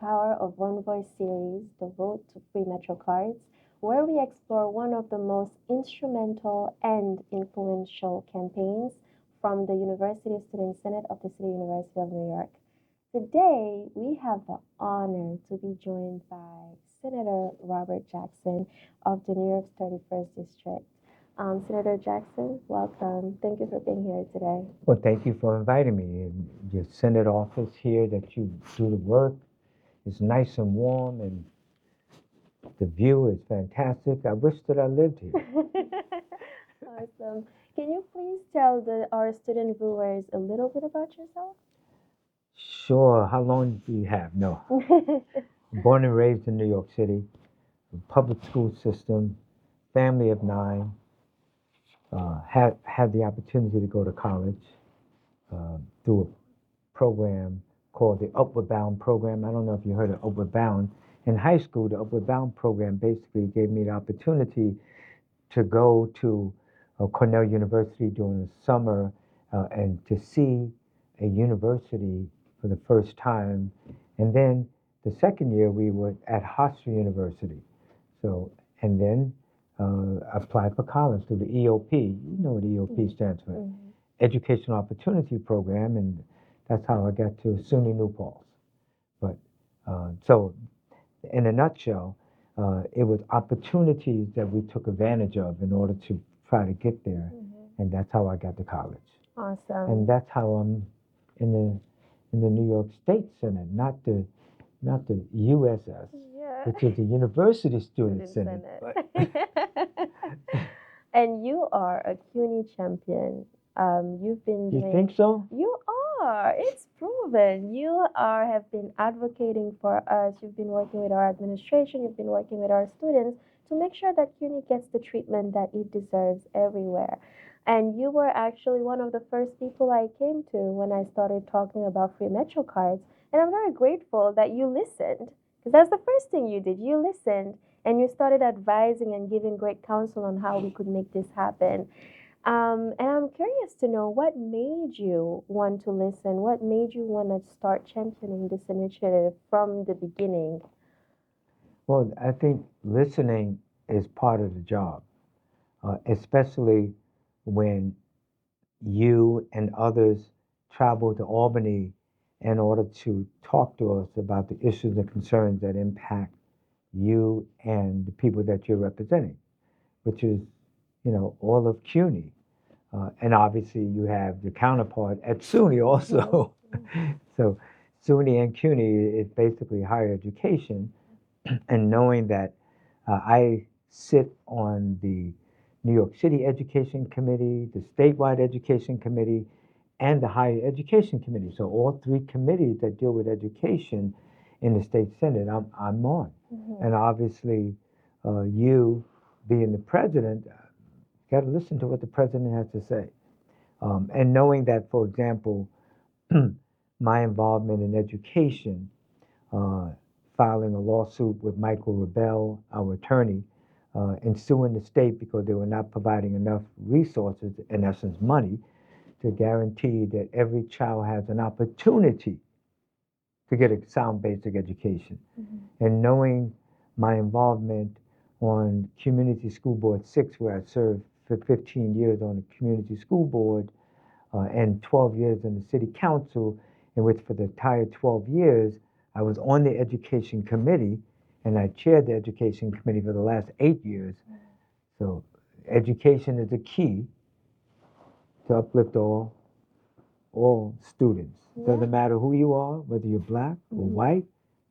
Power of One Voice series, The Road to Free Metro Cards, where we explore one of the most instrumental and influential campaigns from the University Student Senate of the City University of New York. Today, we have the honor to be joined by Senator Robert Jackson of the New York's 31st District. Senator Jackson, welcome. Thank you for being here today. Well, thank you for inviting me. In your Senate office here that you do the work is nice and warm, and the view is fantastic. I wish that I lived here. Awesome. Can you please tell our student viewers a little bit about yourself? Sure. How long do you have? No. Born and raised in New York City, public school system, family of 9. Had the opportunity to go to college through a program called the Upward Bound program. I don't know if you heard of Upward Bound. In high school, the Upward Bound program basically gave me the opportunity to go to Cornell University during the summer and to see a university for the first time. And then the second year, we were at Hofstra University. And then applied for college through the EOP. You know what EOP stands for. Mm-hmm. Educational Opportunity Program, and that's how I got to SUNY New Paltz. But so, in a nutshell, it was opportunities that we took advantage of in order to try to get there, and that's how I got to college. Awesome. And that's how I'm in the New York State Senate, not the USS, which is the University Student Senate. And you are a CUNY champion. You've been doing... You think so? You are. It's proven. You have been advocating for us. You've been working with our administration. You've been working with our students to make sure that CUNY gets the treatment that it deserves everywhere. And you were actually one of the first people I came to when I started talking about free Metro cards. And I'm very grateful that you listened, because that's the first thing you did. You listened and you started advising and giving great counsel on how we could make this happen. And I'm curious to know what made you want to listen? What made you want to start championing this initiative from the beginning? Well, I think listening is part of the job, especially when you and others travel to Albany in order to talk to us about the issues and concerns that impact you and the people that you're representing, which is, all of CUNY. And obviously you have the counterpart at SUNY also. So SUNY and CUNY is basically higher education. And knowing that I sit on the New York City Education Committee, the Statewide Education Committee, and the Higher Education Committee. So all 3 committees that deal with education in the State Senate, I'm on. Mm-hmm. And obviously, you being the president, got to listen to what the president has to say. And knowing that, for example, my involvement in education, filing a lawsuit with Michael Rebell, our attorney, and suing the state because they were not providing enough resources, in essence money, to guarantee that every child has an opportunity to get a sound basic education. Mm-hmm. And knowing my involvement on Community School Board 6, where I served for 15 years on the Community School Board and 12 years in the City Council, in which for the entire 12 years, I was on the Education Committee, and I chaired the Education Committee for the last 8 years. So education is the key to uplift all students. Yeah. Doesn't matter who you are, whether you're black or white,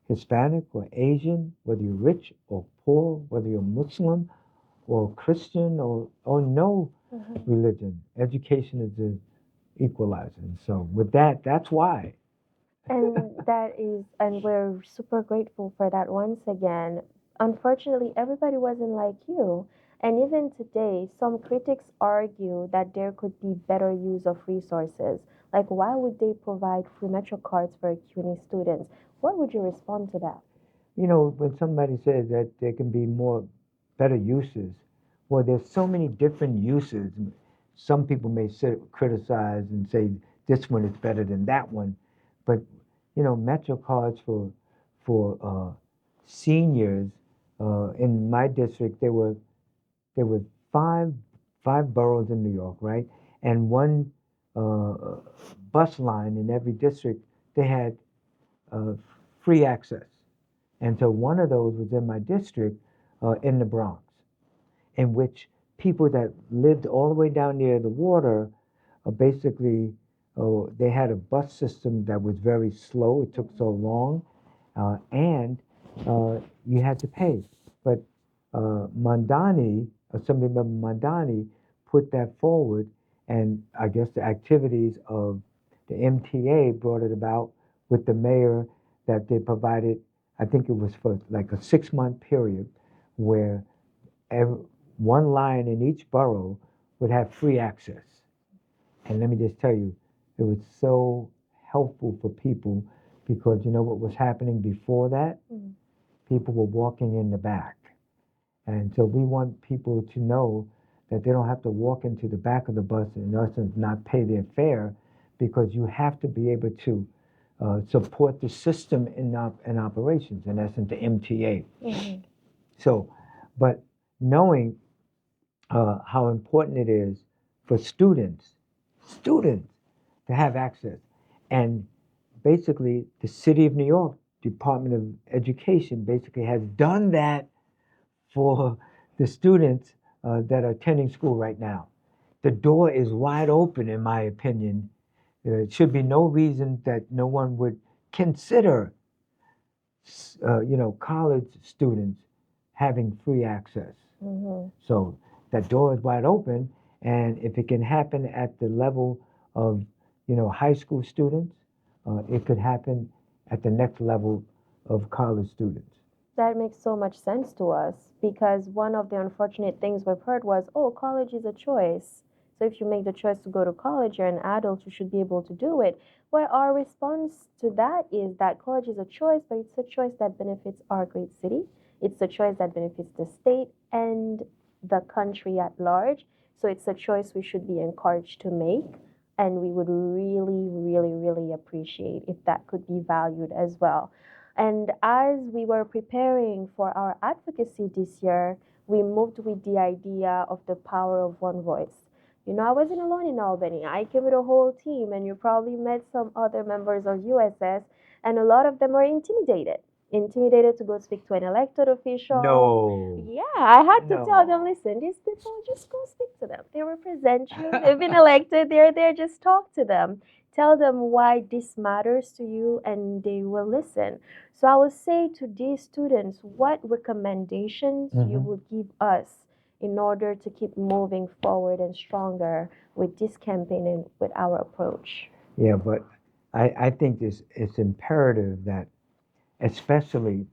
Hispanic or Asian, whether you're rich or poor, whether you're Muslim or Christian or no religion. Education is the equalizer. And so with that, that's why. And we're super grateful for that once again. Unfortunately, everybody wasn't like you. And even today, some critics argue that there could be better use of resources. Like, why would they provide free Metro cards for CUNY students? What would you respond to that? When somebody says that there can be better uses, well, there's so many different uses. Some people may criticize and say this one is better than that one. But, Metro cards for for seniors. In my district, there were five boroughs in New York, right? And one uh, bus line in every district. They had uh, free access, and so one of those was in my district, in the Bronx, in which people that lived all the way down near the water, basically, they had a bus system that was very slow. It took so long, and you had to pay. But Mandani, Assemblymember Mandani, put that forward, and I guess the activities of the MTA brought it about with the mayor that they provided. I think it was for like a 6-month period where every, one line in each borough would have free access. And let me just tell you, it was so helpful for people because you know what was happening before that? Mm. People were walking in the back. And so we want people to know that they don't have to walk into the back of the bus and in essence not pay their fare because you have to be able to support the system in operations, in essence, the MTA. Mm-hmm. So, but knowing how important it is for students to have access. And basically, the City of New York Department of Education basically has done that for the students that are attending school right now. The door is wide open, in my opinion. There should be no reason that no one would consider, college students having free access. Mm-hmm. So that door is wide open, and if it can happen at the level of, high school students, it could happen at the next level of college students. That makes so much sense to us because one of the unfortunate things we've heard was, oh, college is a choice. So if you make the choice to go to college, you're an adult, you should be able to do it. Well, our response to that is that college is a choice, but it's a choice that benefits our great city. It's a choice that benefits the state and the country at large. So it's a choice we should be encouraged to make. And we would really, really, really appreciate if that could be valued as well. And as we were preparing for our advocacy this year, we moved with the idea of the power of one voice. You know, I wasn't alone in Albany. I came with a whole team, and you probably met some other members of USS, and a lot of them were intimidated. Intimidated to go speak to an elected official. No, Yeah, I had to tell them, no. listen, these people, just go speak to them. They represent you. They've been elected. They're there. Just talk to them. Tell them why this matters to you, and they will listen. So I would say to these students, what recommendations you Hmm. would give us in order to keep moving forward and stronger with this campaign and with our approach? Yeah, but I think it's imperative that, especially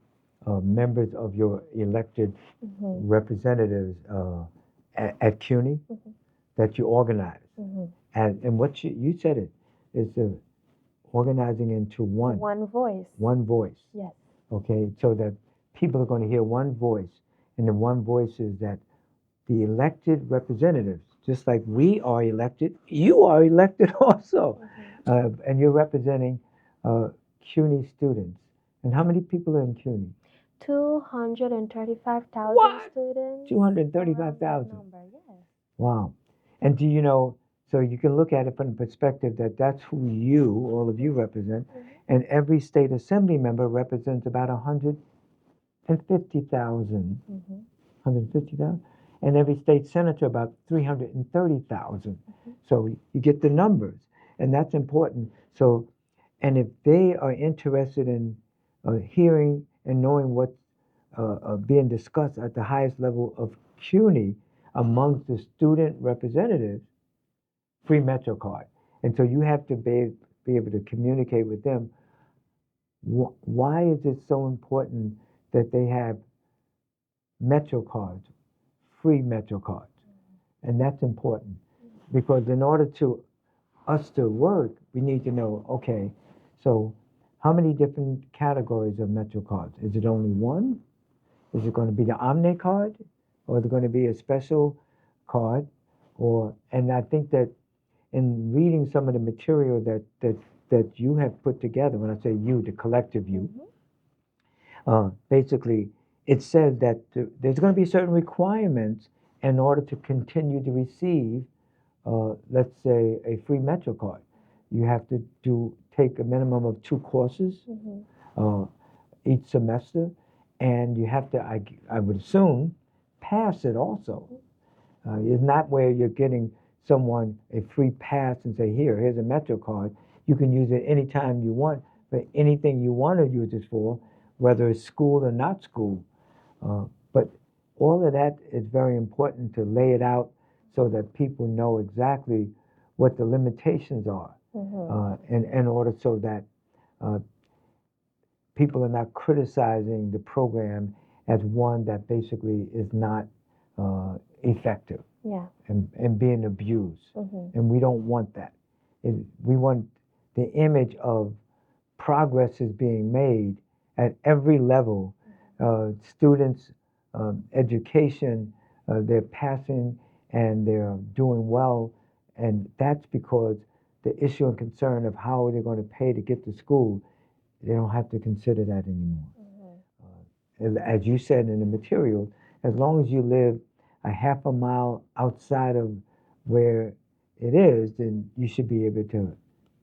members of your elected Mm-hmm. representatives at CUNY, Mm-hmm. that you organize. Mm-hmm. And what you said it is the organizing into One voice. one voice. Yes. Okay, so that people are going to hear one voice, and the one voice is that the elected representatives, just like we are elected, you are elected also, and you're representing CUNY students. And how many people are in CUNY? 235,000 What? students. Around that 235,000. number, yes. Wow. And do you know, so you can look at it from the perspective that that's who you, all of you, represent, and every state assembly member represents about 150,000, Mm-hmm. 150,000, and every state senator about 330,000. Mm-hmm. So you get the numbers, and that's important. So, and if they are interested in hearing and knowing what's being discussed at the highest level of CUNY amongst the student representatives, free MetroCard. And so you have to be able to communicate with them. Why is it so important that they have MetroCards, free MetroCards? And that's important because in order to us to work, we need to know, okay, so how many different categories of MetroCards? Is it only one? Is it going to be the Omni card? Or is it going to be a special card? And I think that in reading some of the material that you have put together, when I say you, the collective you, Mm-hmm. Basically, it says that there's going to be certain requirements in order to continue to receive, let's say, a free Metro card. You have to take a minimum of 2 courses Mhm. uh, each semester, and you have to, I would assume, pass it also. It's not where you're getting someone a free pass and say, here's a Metro card. You can use it anytime you want for anything you want to use it for, whether it's school or not school. But all of that is very important to lay it out so that people know exactly what the limitations are, Mhm. in order so that uh, people are not criticizing the program as one that basically is not effective Yeah. and being abused. Mhm. And we don't want that. We want the image of progress is being made at every level. Students, education, they're passing and they're doing well. And that's because the issue and concern of how they're going to pay to get to school, they don't have to consider that anymore. Mhm. As you said in the material, as long as you live a half a mile outside of where it is, then you should be able to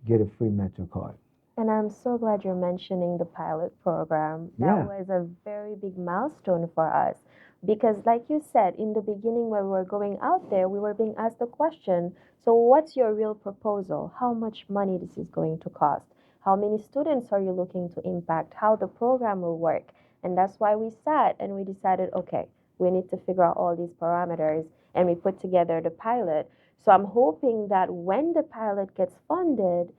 get a free Metro card. And I'm so glad you're mentioning the pilot program. That Yeah, was a very big milestone for us because, like you said, in the beginning, when we were going out there, we were being asked the question, so what's your real proposal? How much money this is going to cost? How many students are you looking to impact? How the program will work? And that's why we sat and we decided, okay, we need to figure out all these parameters and we put together the pilot. So I'm hoping that when the pilot gets funded,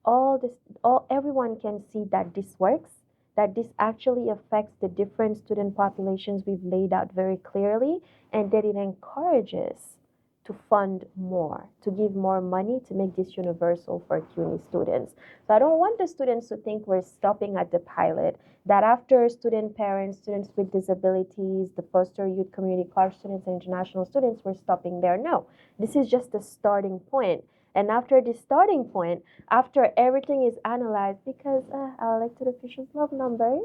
all this all everyone can see that this works, that this actually affects the different student populations we've laid out very clearly, and that it encourages to fund more, to give more money to make this universal for CUNY students. So I don't want the students to think we're stopping at the pilot, that after student parents, students with disabilities, the foster youth community college students and international students, we're stopping there. No, this is just the starting point. And after this starting point, after everything is analyzed, because our elected officials love numbers,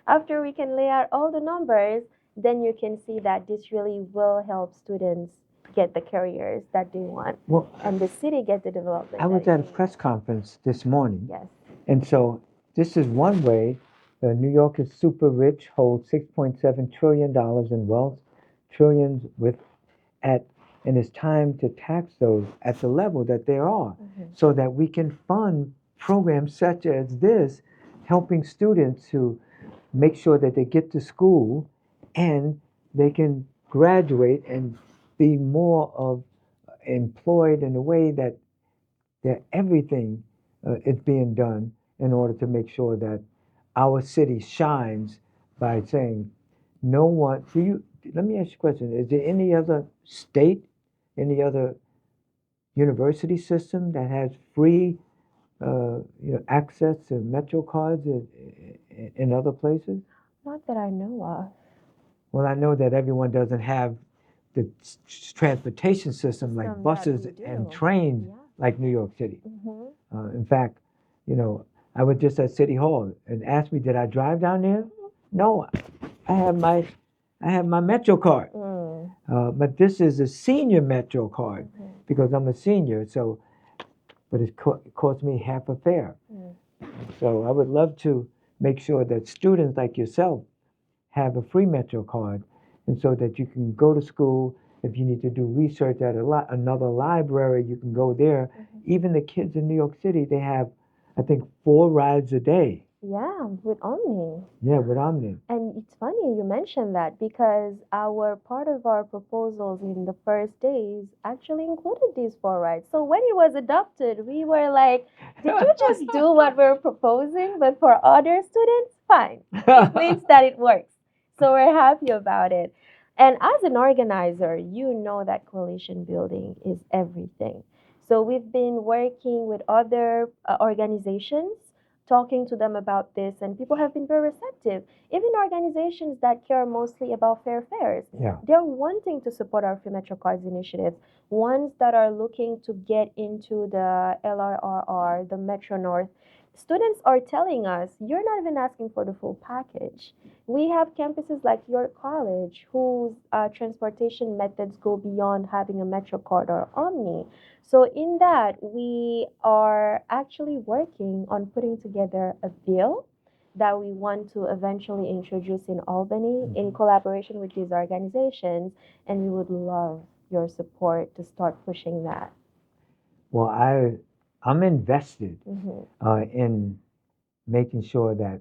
after we can lay out all the numbers, then you can see that this really will help students get the careers that they want well, and the city get the I development that was it at a needs. press conference this morning, Yes. and so this is one way. New York is super rich, holds $6.7 trillion in wealth, trillions with at, and it's time to tax those at the level that they are, Mhm. so that we can fund programs such as this, helping students to make sure that they get to school and they can graduate and be more of employed in a way that everything is being done in order to make sure that our city shines by saying no one. Do you? Let me ask you a question. Is there any other state, any other university system that has free, access to Metro cards in other places? Not that I know of. Well, I know that everyone doesn't have the transportation system like System that buses we and do. trains Yeah. like New York City. Mm-hmm. In fact, you know, I was just at City Hall and asked me, did I drive down there? No, I have my, I have my Metro card. Mm. But this is a senior Metro card Mm-hmm. because I'm a senior. So, but it cost me half a fare. Mm. So I would love to make sure that students like yourself have a free Metro card, and so that you can go to school. If you need to do research at another library, you can go there. Mm-hmm. Even the kids in New York City, they have, I think, 4 rides a day. Yeah, with Omni. Yeah, with Omni. And it's funny you mentioned that because our part of our proposals in the first days actually included these four rights. So when it was adopted, we were like, did you just do what we're proposing? But for other students, fine. It means that it works. So we're happy about it. And as an organizer, you know that coalition building is everything. So we've been working with other organizations, talking to them about this, and people have been very receptive. Even organizations that care mostly about fair fares, Yeah. they're wanting to support our free Metro cards initiatives. Ones that are looking to get into the LRRR, the Metro North, Students are telling us you're not even asking for the full package. We have campuses like your college whose transportation methods go beyond having a Metro card or Omni. So, in that, we are actually working on putting together a bill that we want to eventually introduce in Albany in collaboration with these organizations, and we would love your support to start pushing that. Well, I'm invested Hmm. in making sure that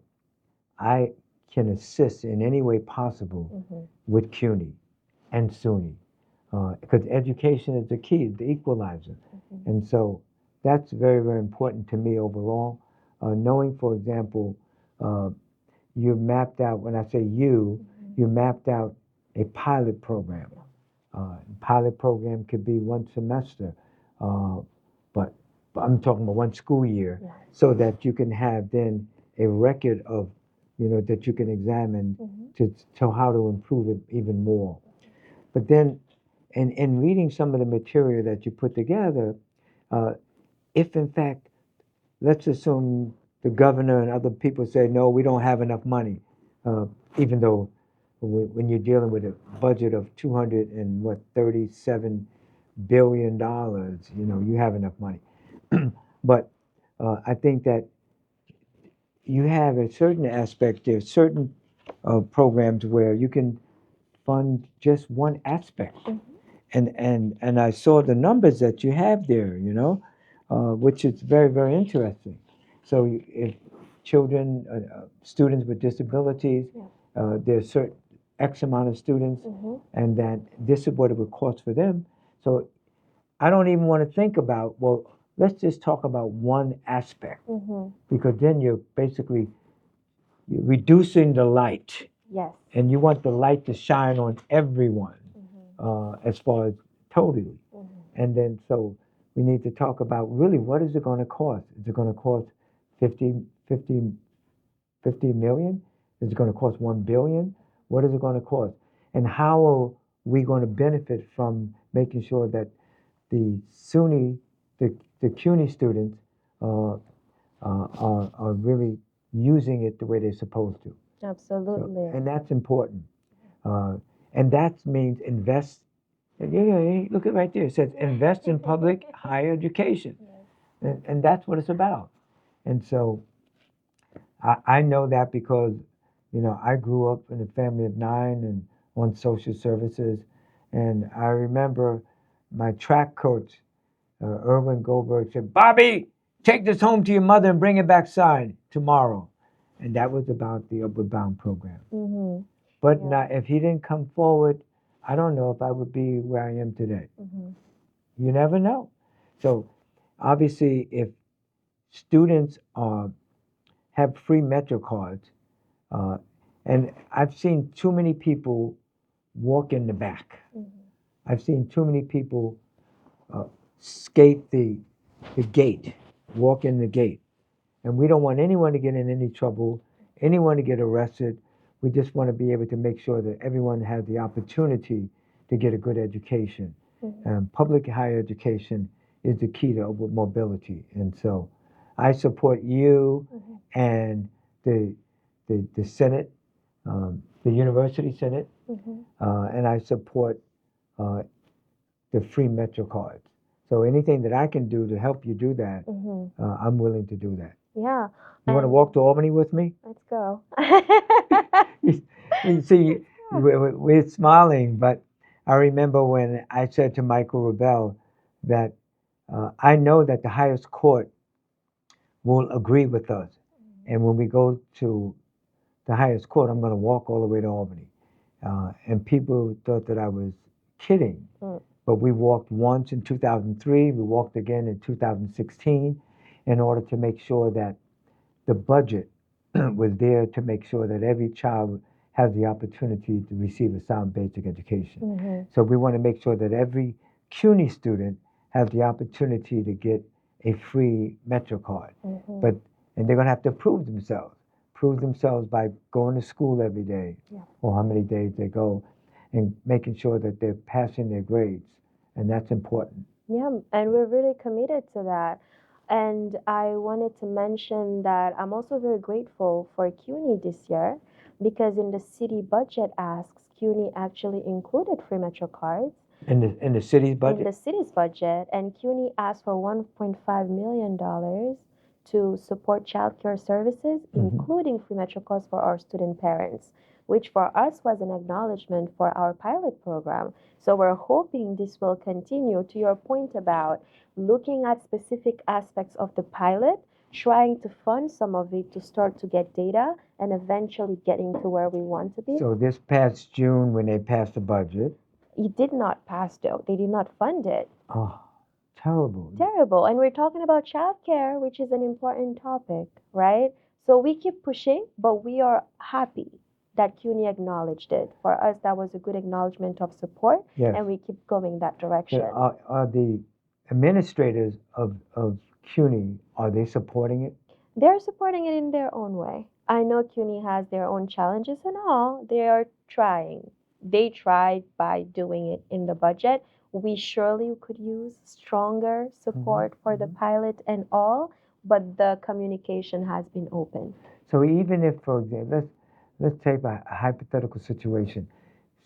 I can assist in any way possible Hmm. with CUNY and SUNY, because education is the key, the equalizer. Hmm. And so that's very, very important to me overall. Knowing, for example, uh, you mapped out, when I say you mapped out a pilot program. Pilot program could be one semester, uh, but, but I'm talking about one school year, Yes. so that you can have then a record of, that you can examine Hmm. to how to improve it even more. But then, in reading some of the material that you put together, uh, if in fact, let's assume the governor and other people say, no, we don't have enough money, uh, even though when you're dealing with a budget of 237 billion dollars, you have enough money. But I think that you have a certain aspect, there's certain programs where you can fund just one aspect. And I saw the numbers that you have there, which is very, very interesting. So if children, students with disabilities, Yeah. there's certain X amount of students, Hmm. and that this is what it would cost for them. So I don't even want to think about, well, let's just talk about one aspect, Hmm. because then you're basically reducing the light, Yes. and you want the light to shine on everyone, Hmm. as far as totally. Hmm. And then so we need to talk about really what is it going to cost? Is it going to cost 50, 50, 50 million? Is it going to cost 1 billion? What is it going to cost? And how are we going to benefit from making sure that the SUNY, the CUNY students uh, are really using it the way they're supposed to? So, Absolutely. and that's important. Uh, and that means invest. Look at right there. It says invest in public higher education. Yes. And that's what it's about. And so I know that because, I grew up in a family of 9 and on social services. And I remember my track coach, Erwin Goldberg, said, Bobby, take this home to your mother and bring it back side tomorrow. And that was about the Upward Bound program. Hmm. But Yeah. not, if he didn't come forward, I don't know if I would be where I am today. Hmm. You never know. So obviously, if students have free Metro cards, uh, and I've seen too many people walk in the back. Hmm. I've seen too many people uh, skate the gate, walk in the gate. And we don't want anyone to get in any trouble, anyone to get arrested. We just want to be able to make sure that everyone has the opportunity to get a good education. Hmm. Public higher education is the key to mobility. And so I support you Hmm. and the Senate, the University Senate, Hmm. and I support uh, the free Metro cards. So anything that I can do to help you do that, Hmm. I'm willing to do that. Yeah. You want to And walk to Albany with me? let's go. You see, we're smiling, but I remember when I said to Michael Rebell that I know that the highest court will agree with us. And when we go to the highest court, I'm going to walk all the way to Albany. And people thought that I was kidding. Mm. But we walked once in 2003, we walked again in 2016 in order to make sure that the budget was there to make sure that every child has the opportunity to receive a sound basic education. Hmm. So we want to make sure that every CUNY student has the opportunity to get a free Metro card. Hmm. But and they're going to have to prove themselves by going to school every day, Yeah. or how many days they go, and making sure that they're passing their grades, and that's important. Yeah, and we're really committed to that. And I wanted to mention that I'm also very grateful for CUNY this year because in the city budget asks, CUNY actually included free Metro cards In the city's in the budget? city's budget, and CUNY asked for $1.5 million to support childcare services, Hmm. including free Metro cards for our student parents, which for us was an acknowledgement for our pilot program. So we're hoping this will continue. To your point about looking at specific aspects of the pilot, trying to fund some of it to start to get data, and eventually getting to where we want to be. So this past June, when they passed the budget, It did not pass though. They did not fund it. oh, terrible. Terrible. And we're talking about childcare, which is an important topic, right? So we keep pushing, but we are happy that CUNY acknowledged it. For us, that was a good acknowledgement of support, Yes. and we keep going that So direction. are the administrators of CUNY, are they supporting it? They're supporting it in their own way. I know CUNY has their own challenges and all. They are trying. They tried by doing it in the budget. We surely could use stronger support for the pilot and all, but the communication has been open. So even if, for example, let's take a hypothetical situation.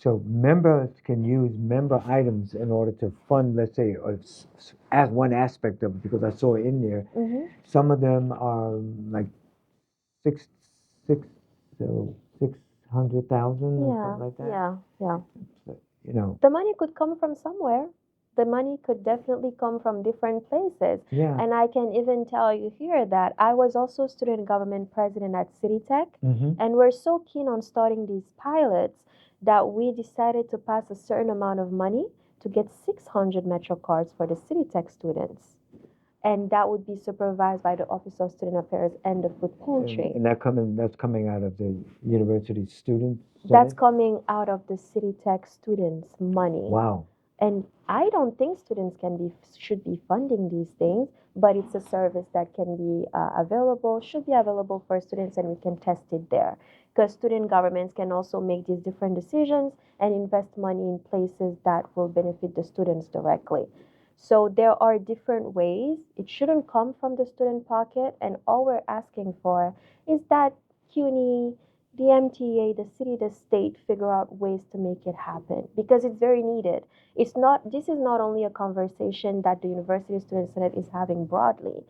So members can use member items in order to fund, let's say, as one aspect of it, because I saw in there, Mm-hmm. some of them are like six, six, so 600,000 or Yeah, something like that. yeah. You know, The money could come from somewhere. The money could definitely come from different places. yeah. And I can even tell you here that I was also student government president at City Tech, Mm-hmm. and we're so keen on starting these pilots that we decided to pass a certain amount of money to get 600 Metro cards for the City Tech students. And that would be supervised by the Office of Student Affairs and the food pantry. And that's coming out of the university student That's senate? coming out of the City Tech students' money. Wow. And I don't think students should be funding these things, but it's a service that can be available, should be available for students, and we can test it there. Because student governments can also make these different decisions and invest money in places that will benefit the students directly. So there are different ways. It shouldn't come from the student pocket, and all we're asking for is that CUNY, the MTA, the city, the state figure out ways to make it happen because it's very needed. This is not only a conversation that the University Student Senate is having broadly.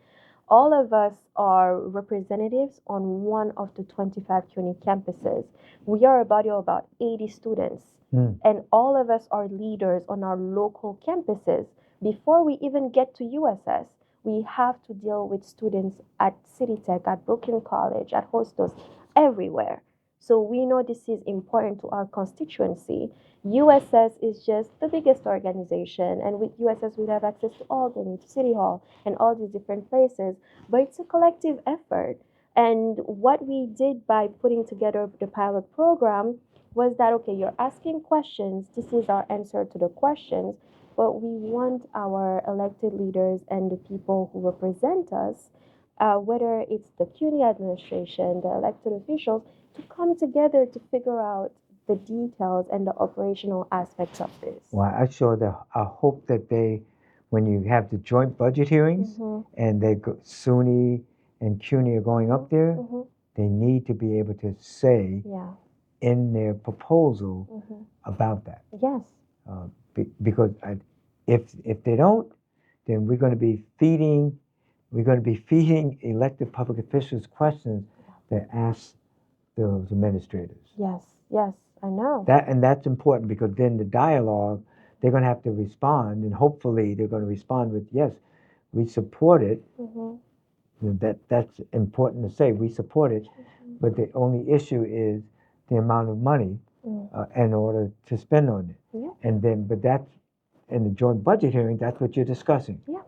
All of us are representatives on one of the 25 CUNY campuses. We are a body of about 80 students, and all of us are leaders on our local campuses. Before we even get to USS, we have to deal with students at City Tech, at Brooklyn College, at Hostos, everywhere. So we know this is important to our constituency. USS is just the biggest organization, and with USS we have access to Albany, to City Hall, and all these different places. But it's a collective effort. And what we did by putting together the pilot program was that okay, you're asking questions. This is our answer to the questions. But we want our elected leaders and the people who represent us, whether it's the CUNY administration, the elected officials, to come together to figure out the details and the operational aspects of this. Well, I hope that when you have the joint budget hearings and SUNY and CUNY are going up there, they need to be able to say Yeah. in their proposal about that. Yes. Because if they don't, then we're going to be feeding elected public officials questions that ask those administrators. Yes. Yes. I know. That's important because then the dialogue, they're going to have to respond, and hopefully they're going to respond with yes, we support it. Mm-hmm. That's important to say. We support it, but the only issue is the amount of money in order to spend on it. Yeah. And then, but that's in the joint budget hearing. That's what you're discussing. Yeah.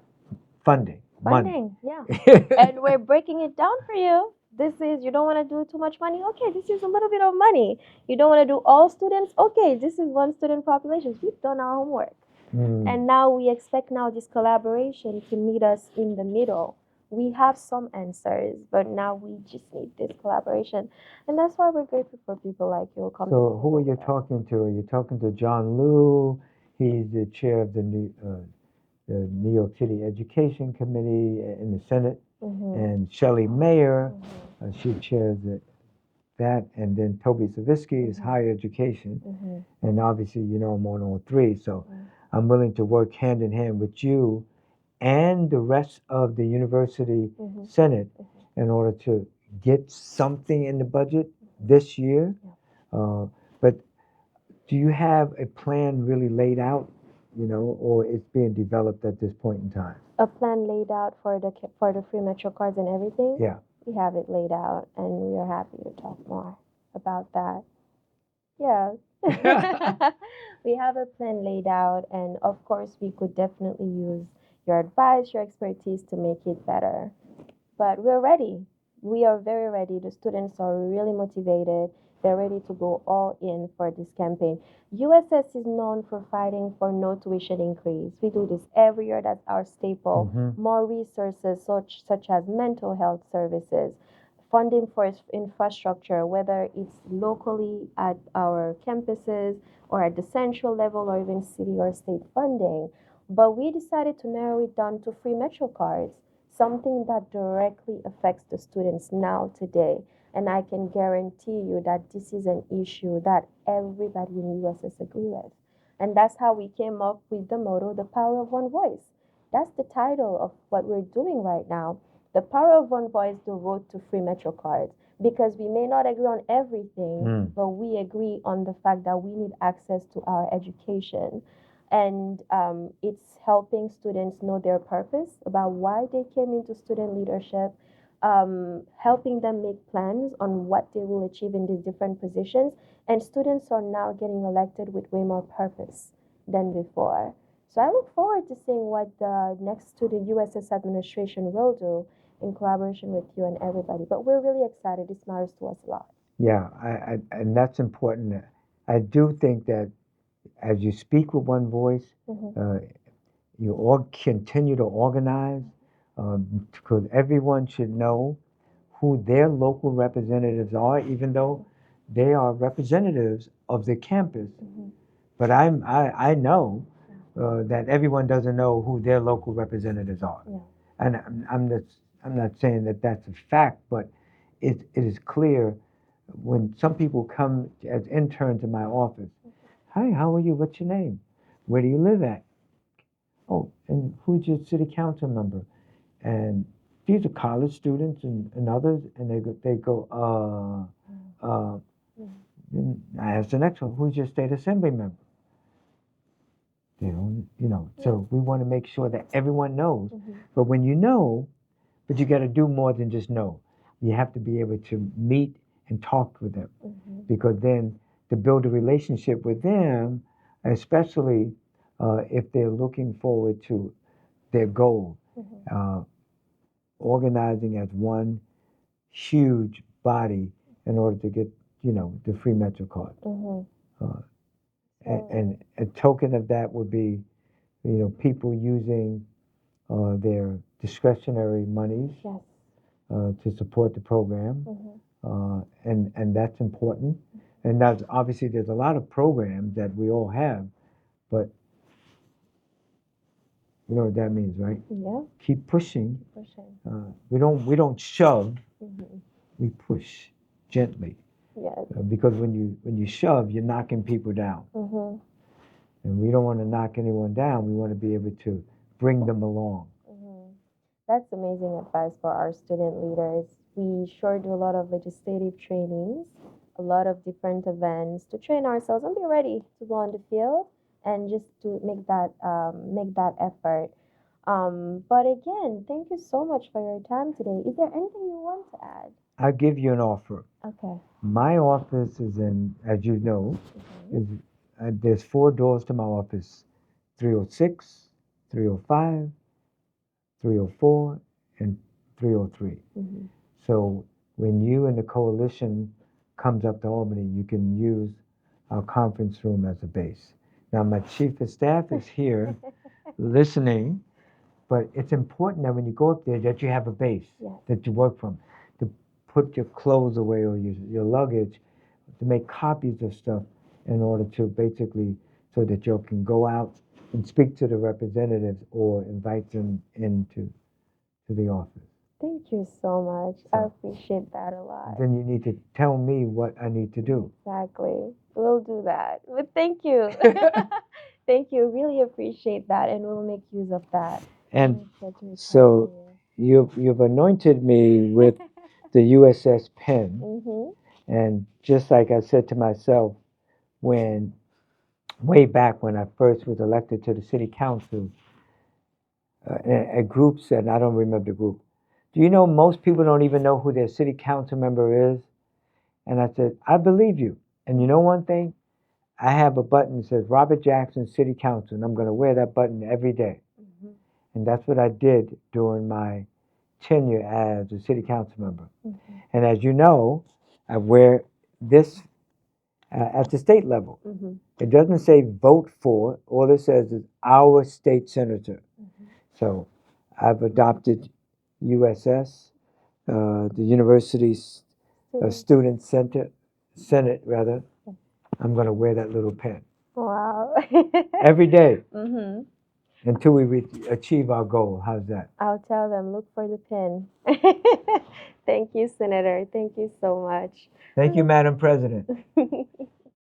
Funding. Funding. Yeah. And we're breaking it down for you. This is, you don't want to do too much money. Okay, this is a little bit of money. You don't want to do all students. Okay, this is one student population. We've done our homework. And now we expect this collaboration to meet us in the middle. We have some answers, but now we just need this collaboration. And that's why we're grateful for people like you. So who are you talking to? Are you talking to John Liu? He's the chair of the the New York City Education Committee in the Senate, Mm-hmm. and Shelley Mayer, Mm-hmm. she chairs that, and then Toby Savitsky is Mm-hmm. higher education, Mm-hmm. and obviously I'm on all three, so Mm-hmm. I'm willing to work hand in hand with you and the rest of the university Mm-hmm. senate in order to get something in the budget this year. Yeah. But do you have a plan really laid out, or it's being developed at this point in time? A plan laid out for the free metro cards and everything. Yeah. We have it laid out, and we are happy to talk more about that. Yeah. We have a plan laid out, and of course, we could definitely use your advice, your expertise to make it better. But we're ready. We are very ready. The students are really motivated. They're ready to go all in for this campaign. USS is known for fighting for no tuition increase. We do this every year. That's our staple. Hmm. More resources, such as mental health services, funding for infrastructure, whether it's locally at our campuses or at the central level or even city or state funding. But we decided to narrow it down to free metro cards, something that directly affects the students now today. And I can guarantee you that this is an issue that everybody in USS agree with. And that's how we came up with the motto, the power of one voice. That's the title of what we're doing right now. The power of one voice, the road to free metro cards. Because we may not agree on everything, but we agree on the fact that we need access to our education. And it's helping students know their purpose about why they came into student leadership, helping them make plans on what they will achieve in these different positions. And students are now getting elected with way more purpose than before. So I look forward to seeing what the next student USS administration will do in collaboration with you and everybody. But we're really excited. This matters to us a lot. Yeah, and that's important. I do think that as you speak with one voice, Mm-hmm. you all continue to organize, because everyone should know who their local representatives are, even though they are representatives of the campus. Mm-hmm. But I know that everyone doesn't know who their local representatives are, Yeah. and I'm not saying that that's a fact, but it is clear when some people come as interns in my office. Hi, how are you? What's your name? Where do you live at? Oh, and who's your city council member? And these are college students and others, and uh. Then I asked the next one, who's your state assembly member? So we want to make sure that everyone knows. Mm-hmm. But when you know, but you got to do more than just know. You have to be able to meet and talk with them, Mm-hmm. because then to build a relationship with them, especially if they're looking forward to their goal, Mm-hmm. organizing as one huge body in order to get, the free Metro card. Mm-hmm. Uh, and a token of that would be, people using their discretionary monies Yes. To support the program, and that's important. And that's obviously there's a lot of programs that we all have, but you know what that means, right? Yeah. Keep pushing. Pushing. We don't shove. Mm-hmm. We push gently, Yes. because when you shove, you're knocking people down, Mm-hmm. and we don't want to knock anyone down. We want to be able to bring them along. Mm-hmm. That's amazing advice for our student leaders. We sure do a lot of legislative trainings, a lot of different events to train ourselves and be ready to go on the field and just to make that effort. But again, thank you so much for your time today. Is there anything you want to add? I'll give you an offer. Okay. My office is in, as you know, Mm-hmm. is there's 4 doors to my office: 306, 305, 304, and 303. Mm-hmm. So when you and the coalition comes up to Albany, you can use our conference room as a base. Now, my chief of staff is here listening, but it's important that when you go up there that you have a base, Yes. that you work from, to put your clothes away or your luggage, to make copies of stuff in order to basically so that you can go out and speak to the representatives or invite them into the office. Thank you so much. I So appreciate that a lot. then you need to tell me what I need to do. Exactly. We'll do that. But thank you. Thank you. Really appreciate that, and we'll make use of that. And Get to reach out so to you've anointed me with the USS pen, you. and just like I said to myself when way back when I first was elected to the city council, a group said, and I don't remember the group, do you know most people don't even know who their city council member is? And I said, I believe you. And you know one thing? I have a button that says Robert Jackson City Council, and I'm going to wear that button every day. Mm-hmm. And that's what I did during my tenure as a city council member. Mm-hmm. And as you know, I wear this at the state level. Mm-hmm. It doesn't say vote for, all it says is our state senator. Mm-hmm. So I've adopted USS, the university's student center, senate rather. I'm going to wear that little pen Wow. every day Mm-hmm. until we achieve our goal. How's that? I'll tell them, look for the pin. Thank you, Senator. Thank you so much. Thank you, Madam President.